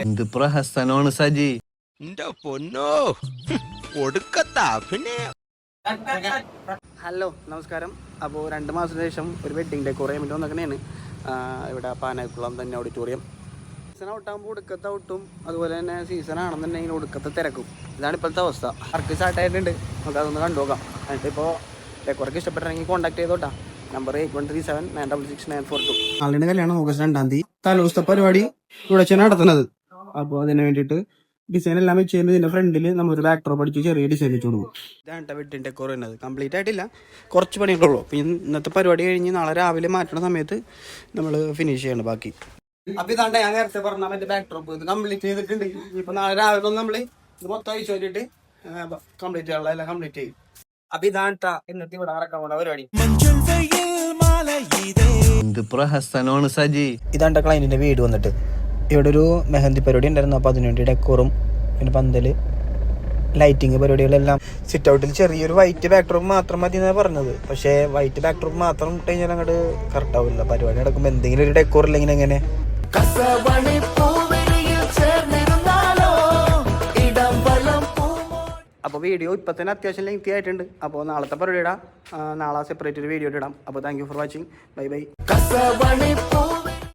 എന്ത് പ്രഹസനമാണ് സജി. പൊന്നോ കൊടുക്കത്താ പിന്നെ. ഹലോ നമസ്കാരം. അപ്പോൾ 2 മാസത്തിന് ശേഷം ഒരു വെഡ്ഡിങ് ഡെക്കോർ ചെയ്യാൻ വേണ്ടി വന്നേക്കണേണ് ഇവിടെ പാനായിക്കുളം തന്നെ ഓഡിറ്റോറിയം. സീസൺ ഔട്ടാകുമ്പോൾ ഒടുക്കത്തെ ഔട്ടും അതുപോലെ തന്നെ സീസൺ ആണെന്നുണ്ടെങ്കിൽ ഒടുക്കത്തെ തിരക്കും. ഇതാണ് ഇപ്പോഴത്തെ അവസ്ഥ. വർക്ക് സ്റ്റാർട്ടായിട്ടുണ്ട്, നമുക്ക് അതൊന്ന് കണ്ടുനോക്കാം. എന്നിട്ട് ഇപ്പോൾ ഡെക്കോറൊക്കെ ഇഷ്ടപ്പെട്ടിട്ടുണ്ടെങ്കിൽ കോൺടാക്ട് ചെയ്തോട്ടാ. നമ്പർ 8137966942. ആളുടെ കല്യാണം ഓഗസ്റ്റ് 2-ാം തീയതി. തലേദിവസത്തെ പരിപാടി ഇവിടെ വെച്ചാണ് നടത്തുന്നത്. അപ്പോൾ അതിന് വേണ്ടിയിട്ട് ഡിസൈൻ എല്ലാം വെച്ച് കഴിഞ്ഞാൽ ഇതിൻ്റെ ഫ്രണ്ടിൽ നമ്മളൊരു ബാക്ക്ഡ്രോപ്പ് അടിച്ച് ചെറിയ ഡിസൈൻ വെച്ച് കൊടുക്കും. ഇതാണ് വെഡ്ഡിങ് ഡെക്കോർ ചെയ്യുന്നത്. കംപ്ലീറ്റ് ആയിട്ടില്ല, കുറച്ച് പണികളുള്ളൂ. പിന്നെ ഇന്നത്തെ പരിപാടി കഴിഞ്ഞ് നാളെ രാവിലെ മാറ്റുന്ന സമയത്ത് നമ്മൾ ഫിനിഷ് ചെയ്യണം ബാക്കി. അപ്പോൾ ഇതാണ്ട് ഞാൻ നേരത്തെ പറഞ്ഞ മറ്റേ ബാക്ക്ഡ്രോപ്പ് ഇത് കംപ്ലീറ്റ് ചെയ്തിട്ടുണ്ട്. ഇപ്പോൾ നാളെ രാവിലെ ഒന്ന് നമ്മൾ ഇത് മൊത്തം അയച്ചു വേണ്ടിയിട്ട് കംപ്ലീറ്റ് ചെയ്യാനുള്ള എല്ലാം കംപ്ലീറ്റ് ചെയ്യും. അപ്പോൾ ഇതാണ് എന്നിട്ട് ഇവിടെ നടക്കാൻ പോകുന്ന പരിപാടി. എന്ത് പ്രഹസനമാണ് സജി. ഇതാണ്ട ക്ലൈന്റിന്റെ വീട് വന്നിട്ട് ഇവിടെ ഒരു മെഹന്തി പരിപാടി ഉണ്ടായിരുന്നു. അപ്പോൾ അതിനുവേണ്ടി ഡെക്കോറും പിന്നെ പന്തല് ലൈറ്റിങ് പരിപാടികളെല്ലാം. സിറ്റ് ഔട്ടിൽ ചെറിയൊരു വൈറ്റ് ബാക്ക്ഡ്രോപ്പ് മാത്രം മതി എന്നാണ് പറഞ്ഞത്. പക്ഷേ വൈറ്റ് ബാക്ക്ഡ്രോപ്പ് മാത്രം ഇട്ട് കഴിഞ്ഞാൽ അങ്ങോട്ട് കറക്റ്റ് ആവില്ല. പരിപാടി നടക്കുമ്പോൾ എന്തെങ്കിലും ഒരു ഡെക്കോർ ഇല്ലെങ്കിൽ എങ്ങനെ. അപ്പോൾ വീഡിയോ ഇപ്പം തന്നെ അത്യാവശ്യം ലെങ്തി ആയിട്ടുണ്ട്. അപ്പോൾ നാളത്തെ പരിപാടി ഇടാം, നാളെ സെപ്പറേറ്റ് ഒരു വീഡിയോ ഇടാം. അപ്പോൾ thank you for watching. Bye bye.